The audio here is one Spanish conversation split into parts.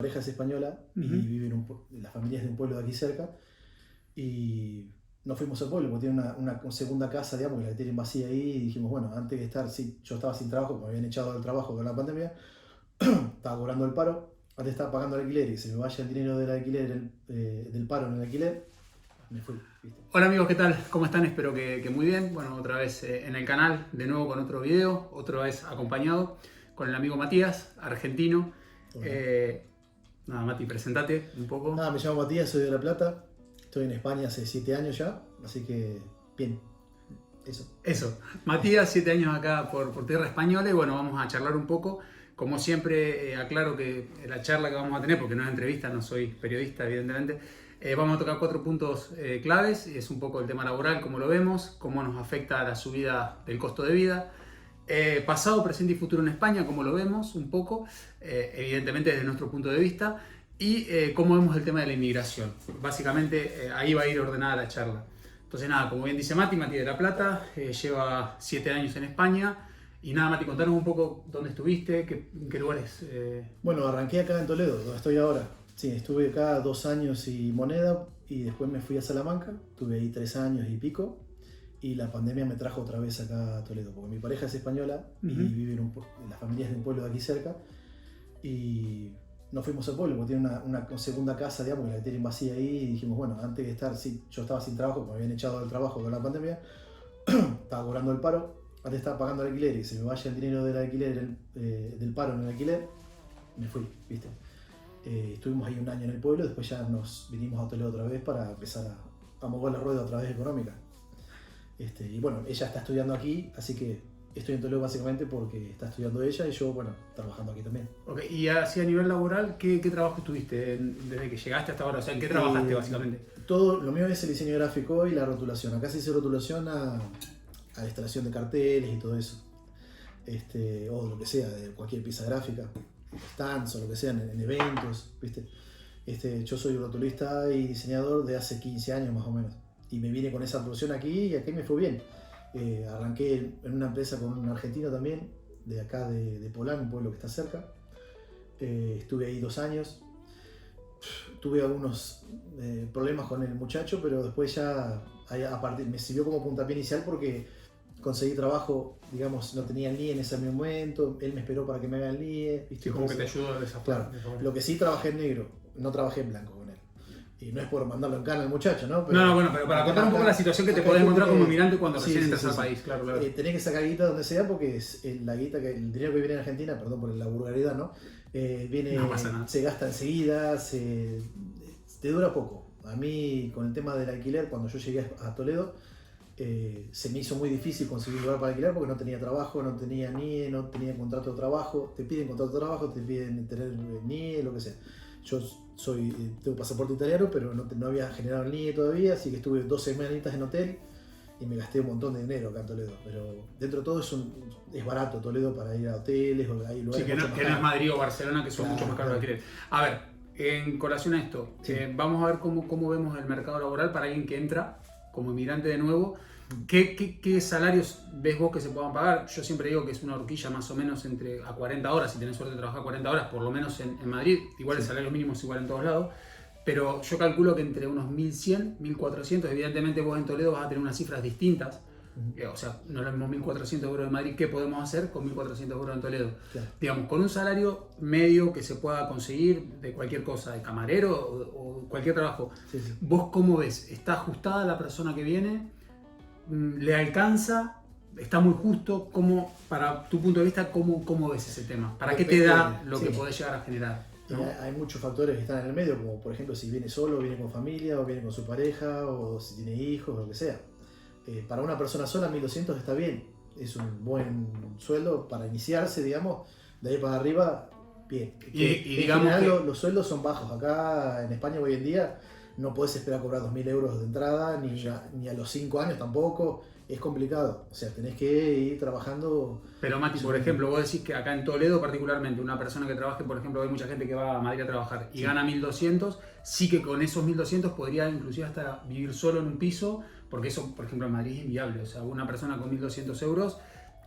pareja es española y vive la familia es de un pueblo de aquí cerca. Y nos fuimos al pueblo porque tiene una segunda casa, digamos, que la tienen vacía ahí. Y dijimos, bueno, antes de estar, sí, yo estaba sin trabajo, me habían echado del trabajo con la pandemia, estaba cobrando el paro, antes estaba pagando el alquiler y se me vaya el dinero del alquiler, del paro en el alquiler, me fui, ¿viste? Hola amigos, ¿qué tal? ¿Cómo están? Espero que muy bien. Bueno, otra vez en el canal, de nuevo con otro video, otra vez acompañado con el amigo Matías, argentino. Nada, Mati, presentate un poco. Nada, me llamo Matías, soy de La Plata, estoy en España hace 7 años ya, así que bien, eso. Matías, 7 años acá por tierra española y bueno, vamos a charlar un poco. Como siempre, aclaro que la charla que vamos a tener, porque no es entrevista, no soy periodista evidentemente, vamos a tocar 4 puntos claves. Es un poco el tema laboral, cómo lo vemos, cómo nos afecta la subida del costo de vida, pasado, presente y futuro en España, cómo lo vemos un poco, evidentemente desde nuestro punto de vista, y cómo vemos el tema de la inmigración. Básicamente ahí va a ir ordenada la charla. Entonces nada, como bien dice Mati de La Plata, lleva 7 años en España. Y nada, Mati, contanos un poco dónde estuviste, en qué lugares. Bueno, arranqué acá en Toledo, donde estoy ahora. Sí, estuve acá 2 años y moneda y después me fui a Salamanca, estuve ahí 3 años y pico y la pandemia me trajo otra vez acá a Toledo, porque mi pareja es española y vive la familia es de un pueblo de aquí cerca y nos fuimos al pueblo porque tiene una segunda casa, digamos, que la tienen vacía ahí y dijimos, bueno, antes de estar, sí, yo estaba sin trabajo, me habían echado del trabajo con la pandemia, estaba cobrando el paro, antes estaba pagando el alquiler y se me vaya el dinero del alquiler, del paro en el alquiler, me fui, ¿viste? Estuvimos ahí 1 año en el pueblo, después ya nos vinimos a Toledo otra vez para empezar a mover la rueda otra vez económica. Y bueno, ella está estudiando aquí, así que estoy en Toledo básicamente porque está estudiando ella y yo, bueno, trabajando aquí también. Okay. Y así a nivel laboral, ¿qué trabajo tuviste desde que llegaste hasta ahora? O sea, ¿en qué trabajaste básicamente? Todo, lo mío es el diseño gráfico y la rotulación. Acá se dice rotulación a la instalación de carteles y todo eso. O lo que sea, de cualquier pieza gráfica, stands o lo que sea, en eventos, ¿viste? Yo soy rotulista y diseñador de hace 15 años más o menos. Y me vine con esa producción aquí y aquí me fue bien. Arranqué en una empresa con un argentino también, de acá de Polán, un pueblo que está cerca. Estuve ahí 2 años. Tuve algunos problemas con el muchacho, pero después ya me sirvió como puntapié inicial porque conseguí trabajo, digamos, no tenía el NIE en ese momento, él me esperó para que me haga el NIE. ¿Viste? Sí, como que te ayudó de esa forma. Claro, lo que sí trabajé en negro, no trabajé en blanco con él. Y no es por mandarlo en cana al muchacho, ¿no? Pero, bueno, pero para contar un poco la situación que te podés encontrar como migrante cuando recién entras al país, claro. Tenés que sacar guita donde sea porque es la guita el dinero que viene en Argentina, perdón por la vulgaridad, ¿no? No pasa nada. Se gasta enseguida, te dura poco. A mí, con el tema del alquiler, cuando yo llegué a Toledo, se me hizo muy difícil conseguir lugar para alquilar porque no tenía trabajo, no tenía NIE, no tenía contrato de trabajo. Te piden contrato de trabajo, te piden tener NIE, lo que sea. Yo tengo pasaporte italiano, pero no había generado el NIE todavía, así que estuve 2 semanitas en hotel y me gasté un montón de dinero acá en Toledo. Pero dentro de todo es barato Toledo para ir a hoteles o hay lugares. Sí, que no es Madrid o Barcelona, que son mucho más caros de alquiler. A ver, en colación a esto, vamos a ver cómo vemos el mercado laboral para alguien que entra como inmigrante de nuevo. ¿Qué salarios ves vos que se puedan pagar? Yo siempre digo que es una horquilla más o menos a 40 horas, si tenés suerte de trabajar 40 horas, por lo menos en Madrid, igual el salario mínimo es igual en todos lados, pero yo calculo que entre unos 1.100, 1.400, evidentemente vos en Toledo vas a tener unas cifras distintas, o sea, no es lo mismo 1.400 euros en Madrid, ¿qué podemos hacer con 1.400 euros en Toledo? Claro. Digamos, con un salario medio que se pueda conseguir de cualquier cosa, de camarero o cualquier trabajo, ¿vos cómo ves? ¿Está ajustada la persona que viene? ¿Le alcanza? ¿Está muy justo? Para tu punto de vista, ¿cómo ves ese tema? ¿Para qué te da lo que podés llegar a generar? ¿No? Hay muchos factores que están en el medio, como por ejemplo si viene solo, viene con familia, o viene con su pareja, o si tiene hijos, o lo que sea. Para una persona sola, 1.200 está bien. Es un buen sueldo para iniciarse, digamos. De ahí para arriba, bien. Y digamos en general, los sueldos son bajos. Acá en España hoy en día no podés esperar cobrar 2.000 euros de entrada, ni a los 5 años tampoco. Es complicado, o sea, tenés que ir trabajando. Pero Mati, por ejemplo, vos decís que acá en Toledo particularmente, una persona que trabaje, por ejemplo, hay mucha gente que va a Madrid a trabajar y gana 1.200, sí que con esos 1.200 podría inclusive hasta vivir solo en un piso, porque eso, por ejemplo, en Madrid es inviable. O sea, una persona con 1.200 euros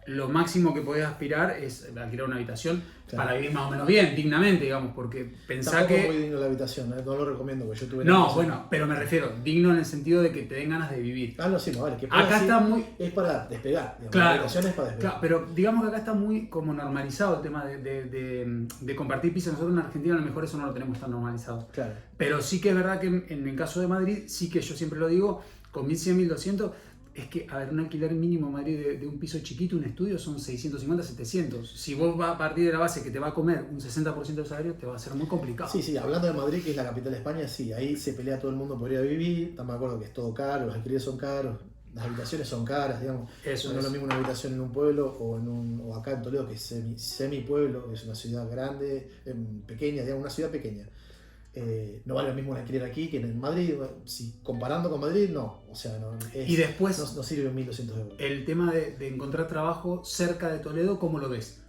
lo máximo que podés aspirar es alquilar una habitación Claro. para vivir más o menos bien, dignamente, digamos, porque pensá Tampoco es que... muy digno la habitación, no lo recomiendo porque yo tuve... No, bueno, pero me refiero, digno en el sentido de que te den ganas de vivir. Ah, no, sí, vale. Que Acá está muy... Es para despegar, digamos, la Claro, habitación es para despegar. claro, pero digamos que acá está muy como normalizado el tema de compartir piso. Nosotros en Argentina a lo mejor eso no lo tenemos tan normalizado. Claro. Pero sí que es verdad que en el caso de Madrid, sí que yo siempre lo digo, con 1100, 1200, es que, a ver, un alquiler mínimo en Madrid de un piso chiquito, un estudio, son 650, 700. Si vos vas a partir de la base que te va a comer un 60% del salario, te va a ser muy complicado. Sí, sí, hablando de Madrid, que es la capital de España, sí, ahí se pelea todo el mundo por ir a vivir, estamos de acuerdo que es todo caro, los alquileres son caros, las habitaciones son caras, digamos. Eso no es es. lo mismo una habitación en un pueblo o acá en Toledo, que es semi pueblo, es una ciudad grande, pequeña, digamos, una ciudad pequeña. No vale lo mismo un alquiler aquí que en Madrid. Si comparando con Madrid, no. O sea, Y después, no sirve 1.200 euros. el tema de encontrar trabajo cerca de Toledo, ¿cómo lo ves?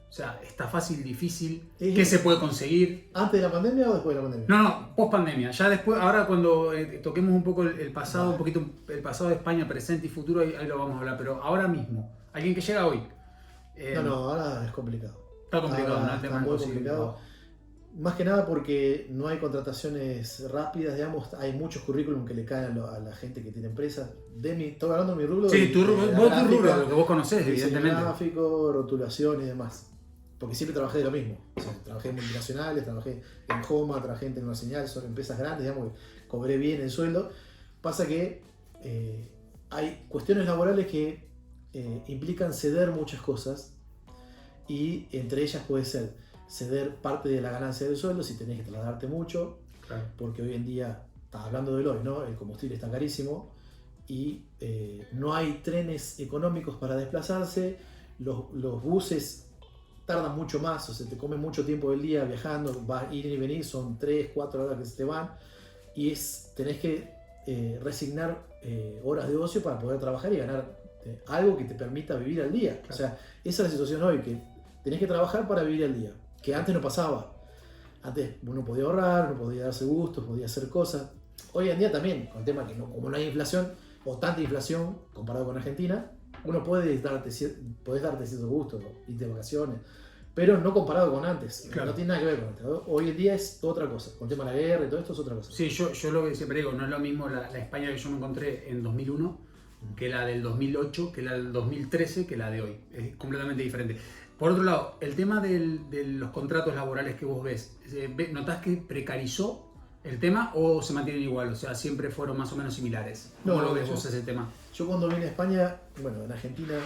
O sea, ¿está fácil, difícil? ¿Qué se puede conseguir? ¿Antes de la pandemia o después de la pandemia? No, post pandemia. Ya después, ahora cuando toquemos un poco el pasado, un poquito el pasado de España, presente y futuro, ahí lo vamos a hablar. Pero ahora mismo, alguien que llega hoy. No, ahora es complicado. Está complicado, ahora ¿no? El tema está de muy conseguir complicado. trabajo. Más que nada porque no hay contrataciones rápidas, digamos, hay muchos currículum que le caen a la gente que tiene empresas. Estoy hablando de mi rubro. Sí, vos tu rubro, lo que vos conocés, diseño evidentemente. gráfico, rotulación y demás. Porque siempre trabajé de lo mismo. O sea, trabajé en multinacionales, trabajé en Homa, trabajé en Tecno Señal, son empresas grandes, digamos, que cobré bien el sueldo. Pasa que hay cuestiones laborales que implican ceder muchas cosas y entre ellas puede ser ceder parte de la ganancia del sueldo si tenés que trasladarte mucho, Claro. porque hoy en día, está hablando del hoy, ¿no? El combustible está carísimo y no hay trenes económicos para desplazarse, los buses tardan mucho más, o sea, te comen mucho tiempo del día viajando, vas a ir y venir, son 3, 4 horas que se te van y tenés que resignar horas de ocio para poder trabajar y ganar algo que te permita vivir al día. Claro. O sea, esa es la situación hoy, que tenés que trabajar para vivir al día, que antes no pasaba. Antes uno podía ahorrar, uno podía darse gustos, podía hacer cosas. Hoy en día también, con el tema que como no hay inflación, o tanta inflación comparado con Argentina, uno podés darte ciertos gustos, irte de vacaciones, pero no comparado con antes. Claro. No tiene nada que ver con antes. Hoy en día es otra cosa. Con el tema de la guerra y todo esto es otra cosa. Sí, yo lo que siempre digo, no es lo mismo la España que yo me encontré en 2001 que la del 2008, que la del 2013, que la de hoy. Es completamente diferente. Por otro lado, el tema de los contratos laborales que vos ves, ¿notás que precarizó el tema o se mantienen igual? O sea, siempre fueron más o menos similares. ¿Cómo lo ves vos ese tema? Yo cuando vine a España, bueno, en Argentina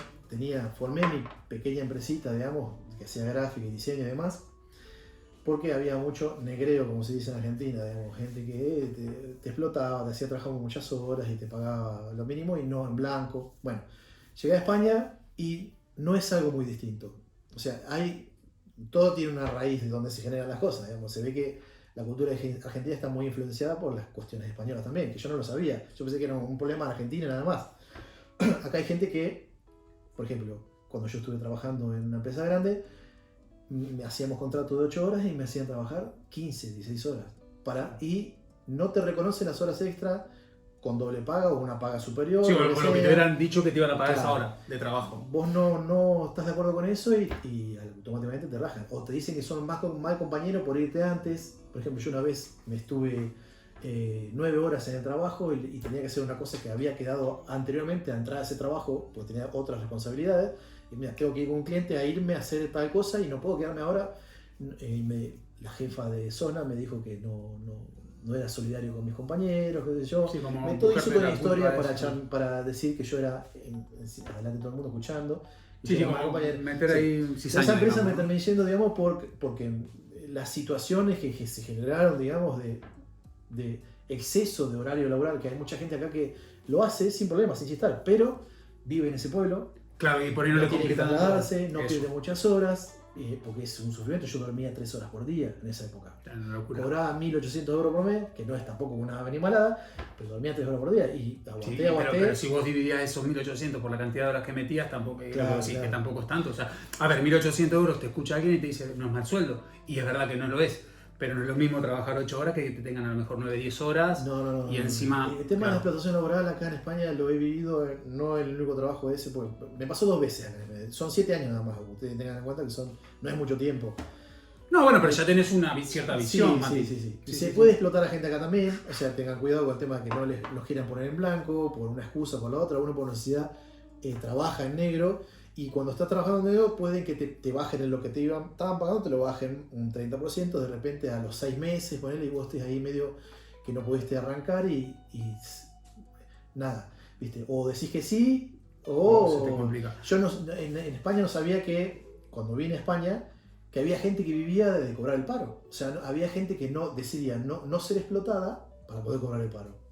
formé mi pequeña empresita, digamos, que hacía gráfica y diseño y demás, porque había mucho negreo, como se dice en Argentina, digamos, gente que te explotaba, te hacía trabajar muchas horas y te pagaba lo mínimo y no en blanco. Bueno, llegué a España y no es algo muy distinto. O sea, todo tiene una raíz de donde se generan las cosas, digamos. Se ve que la cultura argentina está muy influenciada por las cuestiones españolas también, que yo no lo sabía. Yo pensé que era un problema de Argentina nada más. Acá hay gente que, por ejemplo, cuando yo estuve trabajando en una empresa grande, hacíamos contrato de 8 horas y me hacían trabajar 15, 16 horas. Y no te reconocen las horas extra con doble paga o una paga superior. Sí, con lo que te hubieran dicho que te iban a pagar Claro. esa hora de trabajo. Vos no estás de acuerdo con eso y automáticamente te rajan. O te dicen que son mal compañero por irte antes. Por ejemplo, yo una vez me estuve 9 horas en el trabajo y tenía que hacer una cosa que había quedado anteriormente a entrar a ese trabajo, porque tenía otras responsabilidades. Y mira, tengo que ir con un cliente a irme a hacer tal cosa y no puedo quedarme ahora. La jefa de zona me dijo que no era solidario con mis compañeros, qué sé yo. Sí, como Todo hizo buscarle toda la una historia culpa a eso. para decir que yo era adelante de todo el mundo escuchando. Y Sí, yo sí, era como compañero. meter Sí. ahí cizaña, Esa empresa digamos, me ¿no? terminé yendo, digamos, porque las situaciones que se generaron, digamos, de exceso de horario laboral, que hay mucha gente acá que lo hace sin problemas, sin chistar, pero vive en ese pueblo, Claro, y por ahí no le tiene que complica tanto. trasladarse, no Eso. pierde muchas horas, porque es un sufrimiento. Yo dormía 3 horas por día en esa época. Una locura. Cobraba 1.800 euros por mes, que no es tampoco una animalada, pero dormía 3 horas por día y Sí, aguanté. pero si vos dividías esos 1.800 por la cantidad de horas que metías, tampoco, Claro, sí, claro. que tampoco es tanto. O sea, a ver, 1.800 euros te escucha alguien y te dice, no es mal sueldo. Y es verdad que no lo es. pero no es lo mismo trabajar 8 horas que te tengan a lo mejor 9, 10 horas. No. Y encima... El tema de la explotación laboral acá en España lo he vivido, no el único trabajo ese, porque me pasó 2 veces. Son 7 años nada más, ustedes tengan en cuenta que no es mucho tiempo. No, bueno, pero ya tenés una cierta visión. Sí. Se puede explotar a gente acá también, o sea, tengan cuidado con el tema de que no los quieran poner en blanco, por una excusa o por la otra, uno por necesidad trabaja en negro, y cuando estás trabajando en negro pueden que te bajen en lo que estaban pagando, te lo bajen un 30%, de repente a los 6 meses, ponele, y vos estés ahí medio que no pudiste arrancar y nada, ¿viste? O decís que sí, o se te complica. Yo en España no sabía que, cuando vine a España, que había gente que vivía de cobrar el paro. O sea, había gente que decidía no ser explotada para poder cobrar el paro.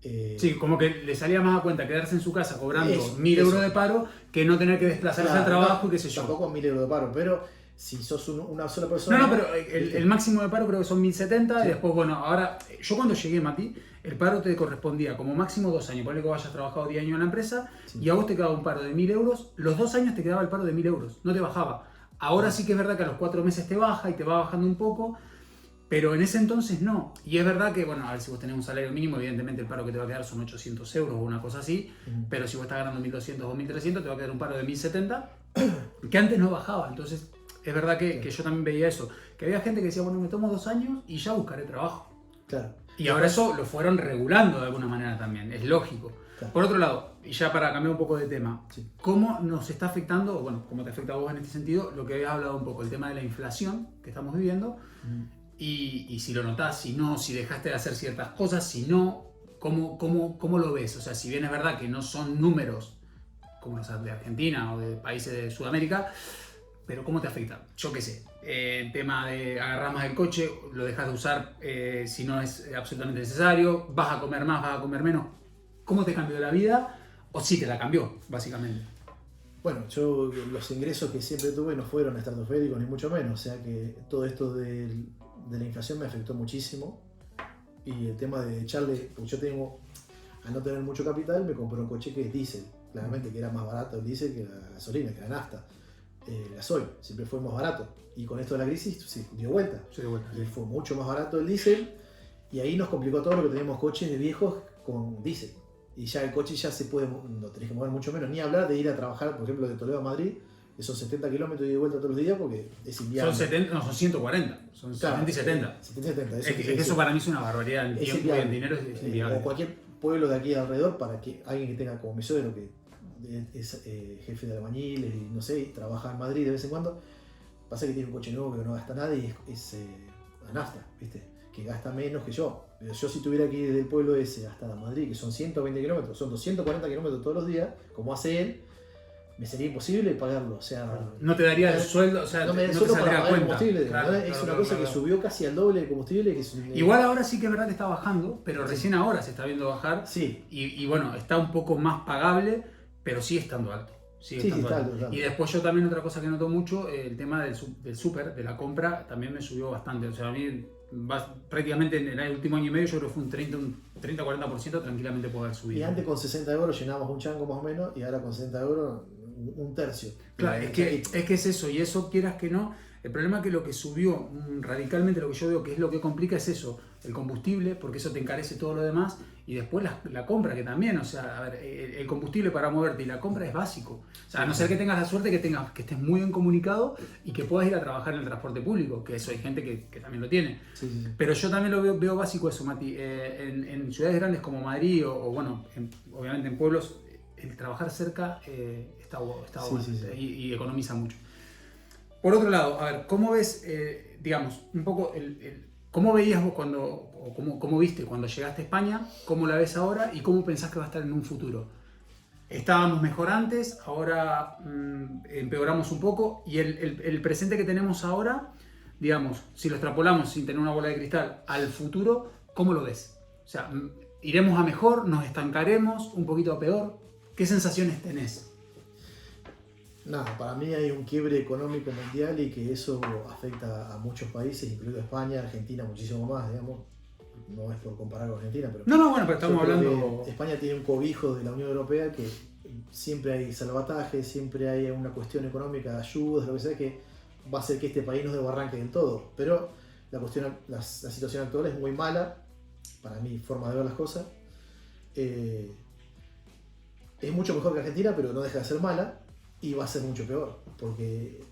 Sí, como que le salía más a cuenta quedarse en su casa cobrando 1.000 eso. euros de paro que no tener que desplazarse al trabajo y qué sé yo. Tampoco 1.000 euros de paro, pero si sos una sola persona... No, pero el máximo de paro creo que son 1.070 y después, bueno, ahora, yo cuando llegué, Mati, el paro te correspondía como máximo 2 años. Ponle que hayas trabajado 10 años en la empresa y a vos te quedaba un paro de 1.000 euros. Los 2 años te quedaba el paro de 1.000 euros, no te bajaba. Ahora sí que es verdad que a los 4 meses te baja y te va bajando un poco, pero en ese entonces no. Y es verdad que, bueno, a ver, si vos tenés un salario mínimo, evidentemente el paro que te va a quedar son 800 euros o una cosa así, pero si vos estás ganando 1.200 o 1.300 te va a quedar un paro de 1.070, que antes no bajaba. Entonces, es verdad que yo también veía eso, que había gente que decía, bueno, me tomo 2 años y ya buscaré trabajo. Claro. Y ahora eso lo fueron regulando de alguna manera también, es lógico. Claro. Por otro lado, y ya para cambiar un poco de tema, ¿cómo nos está afectando, o bueno, cómo te afecta a vos en este sentido, lo que habías hablado un poco, el tema de la inflación que estamos viviendo, y si lo notás, si no, si dejaste de hacer ciertas cosas, si no, ¿cómo lo ves? O sea, si bien es verdad que no son números como los de Argentina o de países de Sudamérica, pero ¿cómo te afecta? Yo qué sé, el tema de agarrar más el coche, lo dejas de usar si no es absolutamente necesario, vas a comer más, vas a comer menos. ¿Cómo te cambió la vida? O sí te la cambió, básicamente. Bueno, yo los ingresos que siempre tuve no fueron estratosféricos ni mucho menos, o sea que todo esto de la inflación me afectó muchísimo, y el tema de echarle, porque yo al no tener mucho capital, me compré un coche que es diésel, claramente que era más barato el diésel que la gasolina, que la nafta. El gasoil siempre fue más barato, y con esto de la crisis sí, dio vuelta. Y fue mucho más barato el diésel, y ahí nos complicó todo lo que teníamos coches de viejos con diésel. Y ya el coche ya no tenés que mover mucho menos, ni hablar de ir a trabajar, por ejemplo, de Toledo a Madrid, que son 70 kilómetros y de vuelta todos los días porque es invierno. Son 70, no, son 140, son claro, 70 y 70. 70 es que eso para mí es una barbaridad en tiempo y en dinero es inviable. O cualquier pueblo de aquí alrededor, para que alguien que tenga como mi suegro, que es jefe de albañiles y no sé, y trabaja en Madrid de vez en cuando, pasa que tiene un coche nuevo que no gasta nada y es a nafta, ¿viste? Que gasta menos que yo. Yo si tuviera que ir del pueblo ese hasta Madrid, que son 120 kilómetros, son 240 kilómetros todos los días, como hace él, me sería imposible pagarlo. O sea, no te daría el sueldo, o sea, no me da el sueldo para pagar el combustible. Claro, es una cosa que subió casi al doble el combustible. Igual ahora sí que es verdad que está bajando, pero recién ahora se está viendo bajar. Sí. Y bueno, está un poco más pagable, pero sigue estando alto. Y después yo también otra cosa que noto mucho, el tema del súper, de la compra, también me subió bastante. O sea, a mí prácticamente en el último año y medio yo creo que fue un 30-40% tranquilamente puede haber subido. Y antes con 60 euros llenábamos un chango más o menos, y ahora con 60 euros un tercio. Claro, es que es eso, y eso quieras que no. El problema es que lo que subió radicalmente, lo que yo veo que es lo que complica es eso, el combustible, porque eso te encarece todo lo demás, y después la compra, que también, o sea, a ver, el combustible para moverte y la compra es básico. O sea, a no ser que tengas la suerte que estés muy bien comunicado y que puedas ir a trabajar en el transporte público, que eso hay gente que también lo tiene. Sí. Pero yo también lo veo básico eso, Mati. En ciudades grandes como Madrid o bueno, obviamente en pueblos, el trabajar cerca está bueno y economiza mucho. Por otro lado, a ver, ¿cómo ves, digamos, un poco cómo veías vos cómo viste cuando llegaste a España, cómo la ves ahora y cómo pensás que va a estar en un futuro? Estábamos mejor antes, ahora empeoramos un poco, y el presente que tenemos ahora, digamos, si lo extrapolamos sin tener una bola de cristal al futuro, ¿cómo lo ves? O sea, ¿iremos a mejor? ¿Nos estancaremos? ¿Un poquito a peor? ¿Qué sensaciones tenés? Nada, para mí hay un quiebre económico mundial y que eso afecta a muchos países, incluido España, Argentina muchísimo más, digamos. No es por comparar con Argentina, pero... No, bueno, pero estamos hablando... España tiene un cobijo de la Unión Europea que siempre hay salvataje, siempre hay una cuestión económica, ayudas, lo que sea, que va a hacer que este país no desbarranque del todo. Pero la situación actual es muy mala, para mi forma de ver las cosas. Es mucho mejor que Argentina, pero no deja de ser mala, y va a ser mucho peor, porque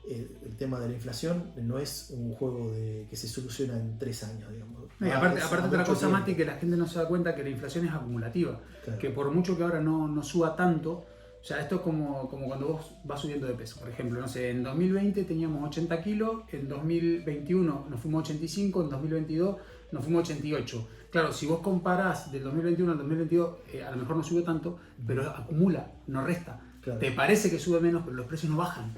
el tema de la inflación no es un juego que se soluciona en 3 años, digamos. Y aparte otra cosa, Mati, que la gente no se da cuenta, que la inflación es acumulativa. Claro. Que por mucho que ahora no suba tanto, o sea, esto es como cuando vos vas subiendo de peso. Por ejemplo, no sé, en 2020 teníamos 80 kilos, en 2021 nos fuimos 85, en 2022 nos fuimos 88. Claro, si vos comparás del 2021 al 2022, a lo mejor no subió tanto, pero acumula, no resta. Claro. Te parece que sube menos, pero los precios no bajan.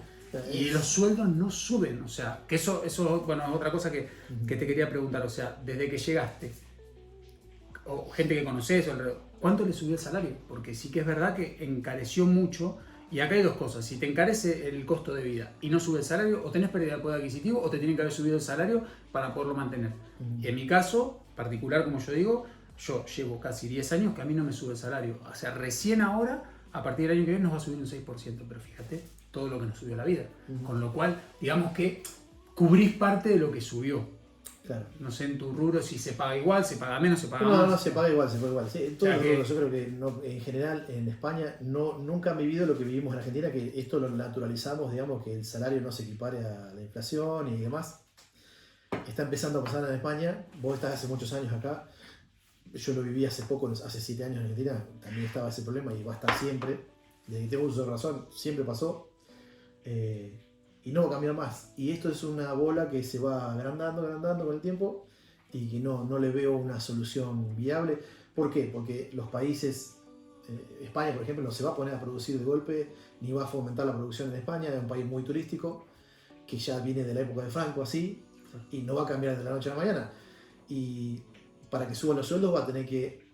Y los sueldos no suben, o sea, que eso bueno, es otra cosa que te quería preguntar, o sea, desde que llegaste, o gente que conoces, ¿cuánto le subió el salario? Porque sí que es verdad que encareció mucho, y acá hay dos cosas: si te encarece el costo de vida y no sube el salario, o tenés pérdida de poder adquisitivo, o te tienen que haber subido el salario para poderlo mantener. Y en mi caso particular, como yo digo, yo llevo casi 10 años que a mí no me sube el salario, o sea, recién ahora, a partir del año que viene nos va a subir un 6%, pero fíjate todo lo que nos subió la vida. Con lo cual, digamos que cubrís parte de lo que subió. Claro. No sé en tu rubro si se paga igual, se paga menos, se paga más. No, se paga igual. Sí, todo yo creo que en general en España nunca han vivido lo que vivimos en Argentina, que esto lo naturalizamos, digamos, que el salario no se equipare a la inflación y demás. Está empezando a pasar en España. Vos estás hace muchos años acá. Yo lo viví hace poco, hace 7 años en Argentina. También estaba ese problema y va a estar siempre. Desde que tengo uso de razón, siempre pasó. Y no va a cambiar más. Y esto es una bola que se va agrandando con el tiempo, y que no le veo una solución viable. ¿Por qué? Porque los países, España por ejemplo, no se va a poner a producir de golpe, ni va a fomentar la producción en España. Es un país muy turístico, que ya viene de la época de Franco así, y no va a cambiar de la noche a la mañana. Y para que suban los sueldos va a tener que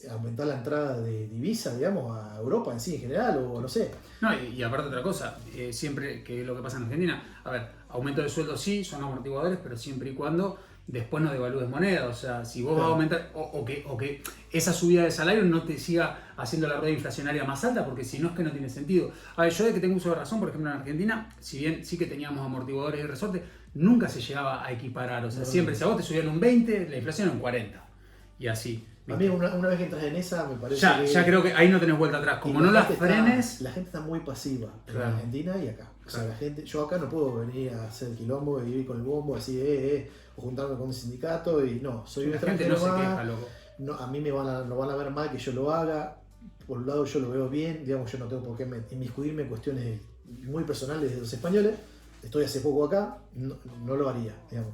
aumentar la entrada de divisa, digamos, a Europa en sí en general, o no sé. No, y aparte otra cosa, siempre que lo que pasa en Argentina, a ver, aumento de sueldo sí, son amortiguadores, pero siempre y cuando después no devalúes moneda. O sea, si vos vas a aumentar, o que esa subida de salario no te siga haciendo la rueda inflacionaria más alta, porque si no es que no tiene sentido. A ver, yo de que tengo uso de razón, por ejemplo en Argentina, si bien sí que teníamos amortiguadores y resortes, nunca se llegaba a equiparar. O sea, siempre si a vos te subían un 20, la inflación en un 40. Y así. A mí una vez que entras en esa me parece ya creo que ahí no tenés vuelta atrás. Como no la frenes... La gente está muy pasiva en Claro. Argentina y acá. O sea, la gente, yo acá no puedo venir a hacer quilombo y vivir con el bombo así, o juntarme con un sindicato, y no, soy un La gente extranjero no se más. queja, loco. No, a mí lo van a ver mal que yo lo haga. Por un lado yo lo veo bien, digamos, yo no tengo por qué inmiscuirme en cuestiones muy personales de los españoles. Estoy hace poco acá, no lo haría, digamos.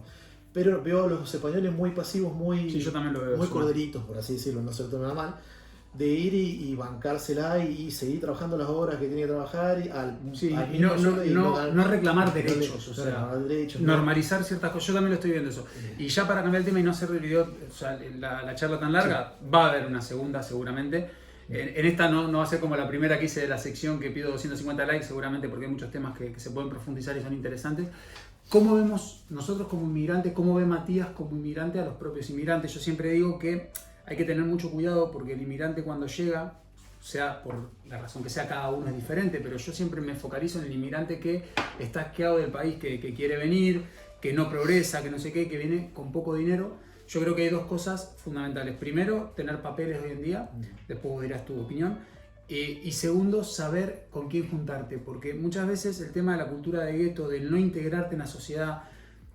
Pero veo a los españoles muy pasivos, Sí, yo también lo veo, muy sí. corderitos, por así decirlo, no se lo tomen mal, de ir y bancársela y seguir trabajando las horas que tiene que trabajar, y no reclamar derechos, o sea, normalizar ciertas cosas. Yo también lo estoy viendo eso. Y ya para cambiar el tema y no hacer el video, o sea, la charla tan larga, va a haber una segunda seguramente. En esta no va a ser como la primera que hice de la sección, que pido 250 likes seguramente, porque hay muchos temas que se pueden profundizar y son interesantes. ¿Cómo vemos nosotros como inmigrantes, cómo ve Matías como inmigrante a los propios inmigrantes? Yo siempre digo que hay que tener mucho cuidado, porque el inmigrante cuando llega, sea por la razón que sea, cada uno es diferente, pero yo siempre me focalizo en el inmigrante que está asqueado del país, que quiere venir, que no progresa, que no sé qué, que viene con poco dinero. Yo creo que hay dos cosas fundamentales. Primero, tener papeles hoy en día, después vos dirás tu opinión. Y segundo, saber con quién juntarte, porque muchas veces el tema de la cultura de gueto, del no integrarte en la sociedad,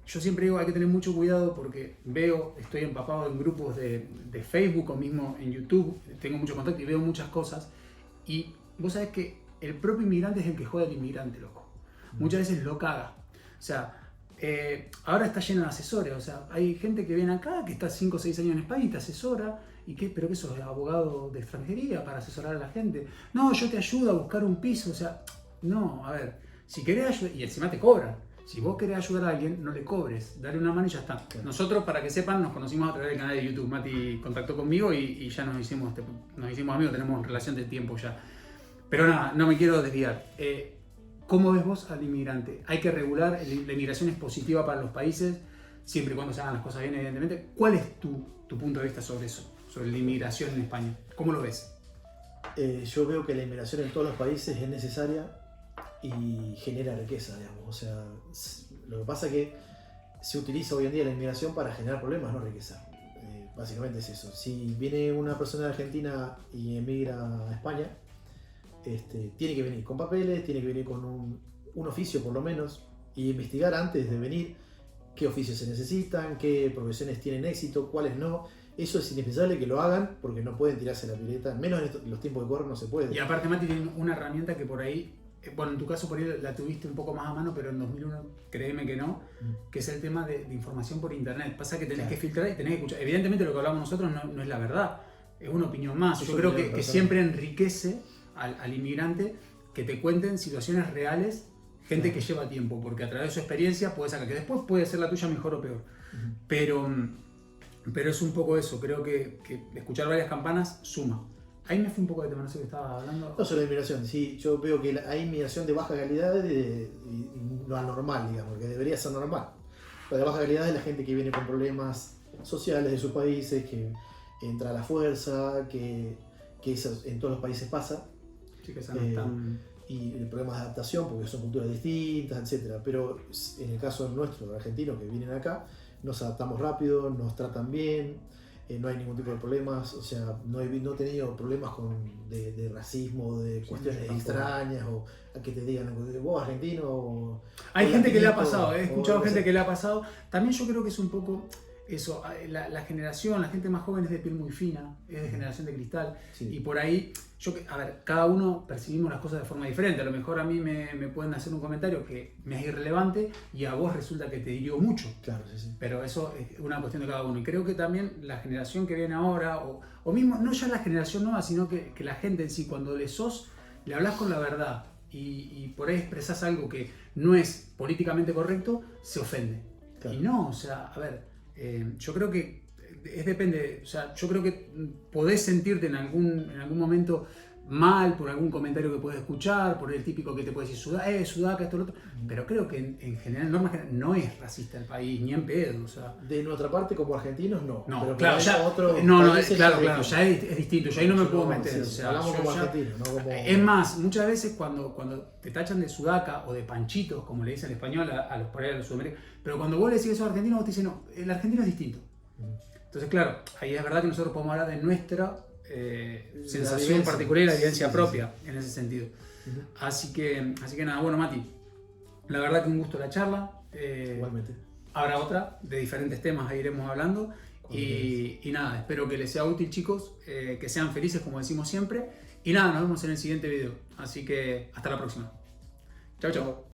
yo siempre digo hay que tener mucho cuidado, porque estoy empapado en grupos de Facebook o mismo en YouTube, tengo mucho contacto y veo muchas cosas, y vos sabés que el propio inmigrante es el que jode al inmigrante, loco. Muchas veces lo caga. O sea, ahora está lleno de asesores, o sea, hay gente que viene acá, que está 5 o 6 años en España y te asesora. ¿Pero qué sos, abogado de extranjería para asesorar a la gente? No, yo te ayudo a buscar un piso. O sea, no, a ver, si querés ayudar, y encima te cobran. Si vos querés ayudar a alguien, no le cobres, dale una mano y ya está. Nosotros, para que sepan, nos conocimos a través del canal de YouTube. Mati contactó conmigo y ya nos hicimos amigos, tenemos relación de tiempo ya. Pero nada, no me quiero desviar. ¿Cómo ves vos al inmigrante? Hay que regular, la inmigración es positiva para los países, siempre y cuando se hagan las cosas bien, evidentemente. ¿Cuál es tu punto de vista sobre eso? Sobre la inmigración en España. ¿Cómo lo ves? Yo veo que la inmigración en todos los países es necesaria y genera riqueza, digamos. O sea, lo que pasa es que se utiliza hoy en día la inmigración para generar problemas, no riqueza. Básicamente es eso. Si viene una persona de Argentina y emigra a España, tiene que venir con papeles, tiene que venir con un oficio por lo menos, y investigar antes de venir qué oficios se necesitan, qué profesiones tienen éxito, cuáles no. Eso es indispensable que lo hagan porque no pueden tirarse la pileta, menos en los tiempos que corren no se puede. Y aparte Mati tiene una herramienta que por ahí, bueno, en tu caso por ahí la tuviste un poco más a mano, pero en 2001 créeme que no, que es el tema de información por internet. Pasa que tenés que filtrar y tenés que escuchar. Evidentemente lo que hablamos nosotros no es la verdad, es una opinión más. Yo creo que siempre enriquece al inmigrante que te cuenten situaciones reales, gente que lleva tiempo, porque a través de su experiencia puede sacar, que después puede ser la tuya mejor o peor. Pero es un poco eso, creo que escuchar varias campanas suma. Ahí me fui un poco de tema, no sé qué estaba hablando. No solo de inmigración, sí, yo veo que hay inmigración de baja calidad y lo anormal, digamos, que debería ser normal. La de baja calidad es la gente que viene con problemas sociales de sus países, que entra a la fuerza, que eso en todos los países pasa. Sí, que esa no está. Y problemas de adaptación, porque son culturas distintas, etc. Pero en el caso nuestro, de argentinos que vienen acá, nos adaptamos rápido, nos tratan bien, no hay ningún tipo de problemas, o sea, no he tenido problemas de racismo, de cuestiones extrañas, o a que te digan, vos argentino, o hay gente que le ha pasado, he escuchado gente que le ha pasado. También yo creo que es un poco eso, la generación, la gente más joven es de piel muy fina, es de generación de cristal, y por ahí, a ver, cada uno percibimos las cosas de forma diferente. A lo mejor a mí me pueden hacer un comentario que me es irrelevante y a vos resulta que te hirió mucho. Claro, sí. Pero eso es una cuestión de cada uno. Y creo que también la generación que viene ahora, o mismo, no ya la generación nueva, sino que la gente en sí, cuando le hablas con la verdad y por ahí expresás algo que no es políticamente correcto, se ofende. Claro. Y no, o sea, a ver, yo creo que depende, o sea, yo creo que podés sentirte en algún momento mal por algún comentario que puedes escuchar, por el típico que te puede decir Sudaca, esto, lo otro, pero creo que en general, en norma general, no es racista el país, ni en pedo, o sea. De nuestra parte, como argentinos, no. No, pero claro, claro, ya es distinto, ya ahí no me puedo meter. Sí, o sea, hablamos como argentinos, no como... Es más, muchas veces cuando te tachan de sudaca o de panchitos, como le dicen en español a los sudamericanos, pero cuando vos le decís eso a argentinos, vos te dicen, no, el argentino es distinto. Entonces, claro, ahí es verdad que nosotros podemos hablar de nuestra sensación particular y la evidencia propia en ese sentido. Así que nada, bueno, Mati, la verdad que un gusto la charla. Igualmente. Habrá otra de diferentes temas, ahí iremos hablando. Y nada, espero que les sea útil, chicos, que sean felices como decimos siempre. Y nada, nos vemos en el siguiente video. Así que hasta la próxima. Chao, chao.